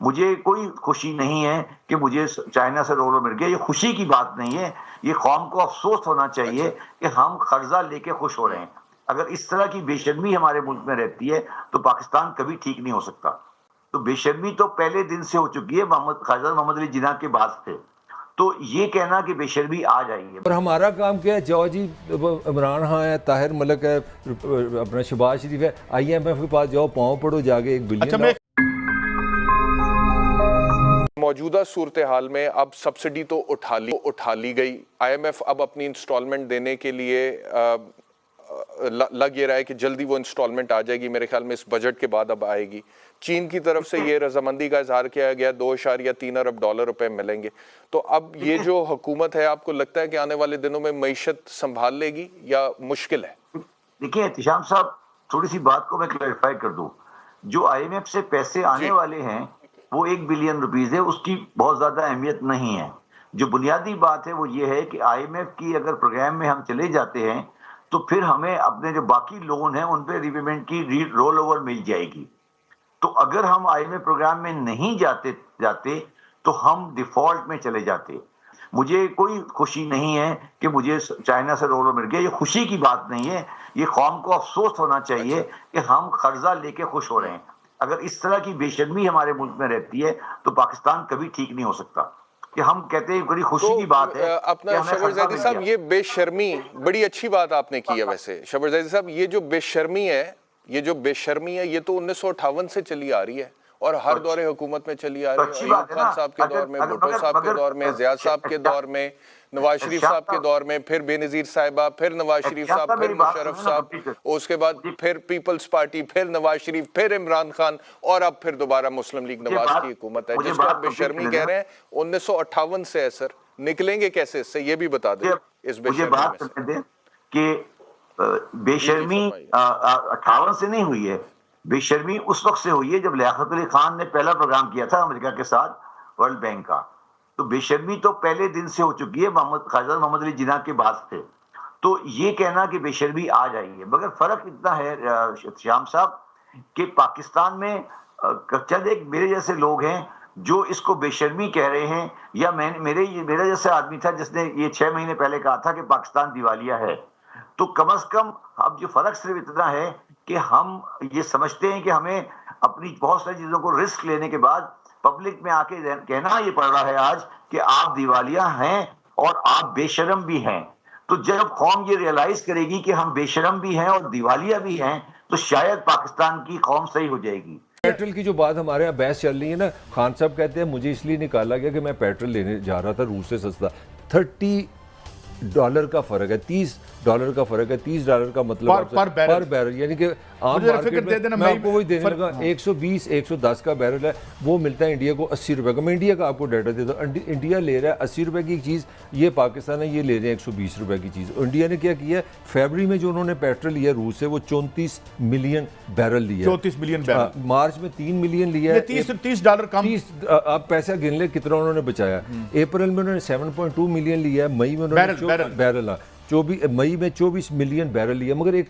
मुझे कोई खुशी नहीं है कि मुझे चाइना से डॉलर मिल गया, ये खुशी की बात नहीं है। ये कौम को अफसोस होना चाहिए कि हम कर्जा लेके खुश हो रहे हैं। अगर इस तरह की बेशर्मी हमारे मुल्क में रहती है तो पाकिस्तान कभी ठीक नहीं हो सकता। तो बेशर्मी तो पहले दिन से हो चुकी है, ख्वाजा मोहम्मद अली जिन्ना के बाद से। तो ये कहना कि बेशर्मी आ जाएगी, और हमारा काम क्या है? जाओ जी, इमरान खान है, ताहिर मलिक है, अपना शहबाज शरीफ है, IMF के पास जाओ, पाँव पड़ो जाके 1 बिलियन। मौजूदा सूरत हाल में अब सब्सिडी तो उठा ली गई। IMF अब अपनी इंस्टॉलमेंट देने के लिए लग ये रहा है कि जल्दी वो इंस्टॉलमेंट आ जाएगी। मेरे ख्याल में इस बजट के बाद अब आएगी। चीन की तरफ से ये रजामंदी का इजहार किया गया, 2.3 अरब डॉलर रुपए मिलेंगे। तो अब ये जो हुकूमत है, आपको लगता है कि आने वाले दिनों में मईशत संभाल लेगी या मुश्किल है? देखिए एहतिशाम साहब, थोड़ी सी बात को मैं क्लैरिफाई कर दूं। जो IMF से पैसे आने वाले हैं वो 1 बिलियन रुपीज है, उसकी बहुत ज्यादा अहमियत नहीं है। जो बुनियादी बात है वो ये है कि IMF की अगर प्रोग्राम में हम चले जाते हैं तो फिर हमें अपने जो बाकी लोन है उन पे रीपेमेंट की रोल ओवर मिल जाएगी। तो अगर हम IMF प्रोग्राम में नहीं जाते तो हम डिफॉल्ट में चले जाते। मुझे कोई खुशी नहीं है कि मुझे चाइना से डॉलर मिल गया, ये खुशी की बात नहीं है। ये कौम को अफसोस होना चाहिए कि हम कर्जा लेके खुश हो रहे हैं। अगर इस तरह की बेशर्मी हमारे मुल्क में रहती है तो पाकिस्तान कभी ठीक नहीं हो सकता। कि हम कहते हैं बड़ी खुशी की बात है। अपना शबर ज़ैदी साहब, ये बेशर्मी बड़ी अच्छी बात आपने की है। वैसे शबर ज़ैदी साहब, ये जो बेशर्मी है, ये तो 1958 से चली आ रही है और हर दौरे हुकूमत में चली आ रही है। अयूब खान साहब के दौर में, भुट्टो साहब के दौर में, ज़िया साहब के दौर में, नवाज शरीफ साहब के दौर में, फिर बेनज़ीर साहिबा, फिर नवाज शरीफ साहब, फिर मुशर्रफ साहब, उसके बाद फिर पीपल्स पार्टी, फिर नवाज शरीफ, फिर इमरान खान, और अब फिर दोबारा मुस्लिम लीग नवाज की हुकूमत है, जिसको आप बेशर्मी कह रहे हैं। 1958 से है सर, निकलेंगे कैसे इससे, ये भी बता दें। इस बेशर्मी में कि बेशर्मी 58 से नहीं हुई है, बेशर्मी उस वक्त से हुई है जब लियाकत अली खान ने पहला प्रोग्राम किया था अमेरिका के साथ वर्ल्ड बैंक का। तो बेशर्मी तो पहले दिन से हो चुकी है, ख्वाजा मोहम्मद अली जिन्ना के बाद से। तो ये कहना कि बेशर्मी आ जाएगी, मगर फर्क इतना है श्याम साहब कि पाकिस्तान में चंद एक मेरे जैसे लोग हैं जो इसको बेशर्मी कह रहे हैं, या मेरा जैसा आदमी था जिसने ये 6 महीने पहले कहा था कि पाकिस्तान दिवालिया है। तो कम से कम अब जो फर्क सिर्फ इतना है कि हम ये समझते हैं कि हमें अपनी बहुत सारी चीजों को रिस्क लेने के बाद पब्लिक में आके कहना ये पड़ रहा है आज कि आप दिवालिया हैं और आप बेशरम भी हैं। तो जब कौम ये रियलाइज करेगी कि हम बेशरम भी हैं और दिवालिया भी हैं तो शायद पाकिस्तान की कौम सही हो जाएगी। पेट्रोल की जो बात हमारे यहाँ बहस चल रही है ना, खान साहब कहते हैं मुझे इसलिए निकाला गया कि मैं पेट्रोल लेने जा रहा था रूस से सस्ता। $30 का फर्क है, $30 का फर्क है। $30 का मतलब पर बैरल, यानी कि आम मार्केट में मैं आपको वही देने लगा 120-110 का बैरल है, वो मिलता है इंडिया को 80 रुपए का। मैं इंडिया का आपको डाटा देता हूँ, इंडिया ले रहा है 80 रुपए की चीज़, ये पाकिस्तान है ये ले रहे हैं 120 रुपए की चीज़। इंडिया ने क्या किया, फरवरी में जो उन्होंने पेट्रोल लिया रूस से वो 34 मिलियन बैरल लिया, 34 मिलियन बैरल। मार्च में 3 मिलियन लिया है, $30 कम। आप पैसा गिन ले कितना उन्होंने बचाया। अप्रैल में उन्होंने 7.2 मिलियन लिया है, मई में उन्होंने बैरल 24 मई में 24 मिलियन बैरल लिया। मगर एक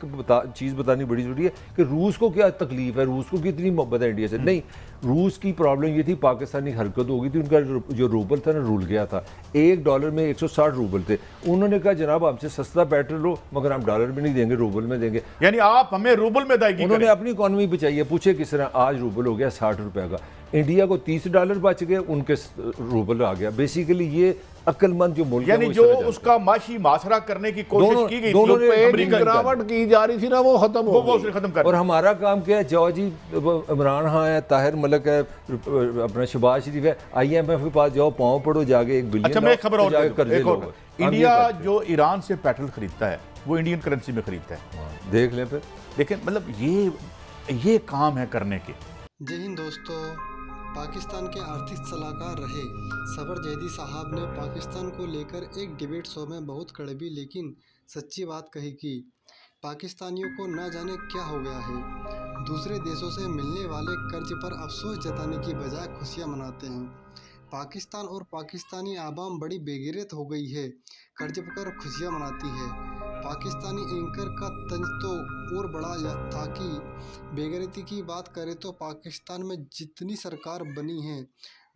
चीज़ बतानी बड़ी जरूरी है कि रूस को क्या तकलीफ है, रूस को कितनी मोहब्बत है इंडिया से। नहीं, रूस की प्रॉब्लम ये थी पाकिस्तानी हरकत हो गई थी, उनका जो रूबल था ना रुल गया था। $1 में 160 रूबल थे। उन्होंने कहा जनाब हमसे सस्ता पेट्रोल लो मगर हम डॉलर में नहीं देंगे, रूबल में देंगे, यानी आप हमें रूबल में अदायगी। उन्होंने अपनी इकॉनमी बचाई है। पूछे किस तरह, आज रूबल हो गया 60 रुपए का, इंडिया को $30 बच गए, उनके रूबल आ गया। बेसिकली ये अक्लमंद जो मुल्क यानी जो उसका माशी माशरा करने की कोशिश की गई, दोनों गिरावट की जा रही थी ना, वो खत्म हो गई। और हमारा काम क्या है, जाओ जी, इमरान खान है, ताहिर मलिक है, अपना शहबाज शरीफ है, IMF के पास जाओ, पाँव पड़ो जाके 1 बिलियन। अच्छा, मैं खबर और इंडिया जो ईरान से पेट्रोल खरीदता है वो इंडियन करेंसी में खरीदता है। देख लें फिर, लेकिन मतलब ये काम है करने के। जय हिंद दोस्तों। पाकिस्तान के आर्थिक सलाहकार रहे शबर ज़ैदी साहब ने पाकिस्तान को लेकर एक डिबेट शो में बहुत कड़वी लेकिन सच्ची बात कही कि पाकिस्तानियों को न जाने क्या हो गया है, दूसरे देशों से मिलने वाले कर्ज पर अफसोस जताने की बजाय खुशियां मनाते हैं। पाकिस्तान और पाकिस्तानी आवाम बड़ी बेगैरत हो गई है, कर्ज पर खुशियां मनाती है। पाकिस्तानी एंकर का तंज तो और बड़ा था कि बेगैरती की बात करें तो पाकिस्तान में जितनी सरकार बनी है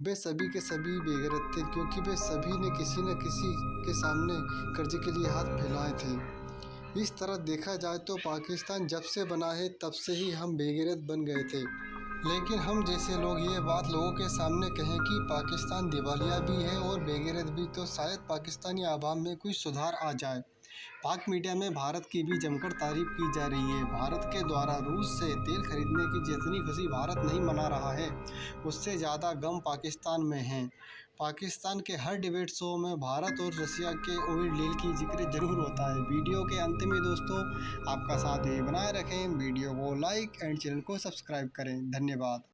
वे सभी के सभी बेगैरत थे, क्योंकि वे सभी ने किसी न किसी के सामने कर्जे के लिए हाथ फैलाए थे। इस तरह देखा जाए तो पाकिस्तान जब से बना है तब से ही हम बेगैरत बन गए थे। लेकिन हम जैसे लोग ये बात लोगों के सामने कहें कि पाकिस्तान दिवालिया भी है और बेगैरत भी, तो शायद पाकिस्तानी आवाम में कुछ सुधार आ जाए। पाक मीडिया में भारत की भी जमकर तारीफ की जा रही है। भारत के द्वारा रूस से तेल खरीदने की जितनी खुशी भारत नहीं मना रहा है, उससे ज़्यादा गम पाकिस्तान में है। पाकिस्तान के हर डिबेट शो में भारत और रशिया के ऑयल डील की जिक्र जरूर होता है। वीडियो के अंत में दोस्तों आपका साथ ये बनाए रखें, वीडियो को लाइक एंड चैनल को सब्सक्राइब करें। धन्यवाद।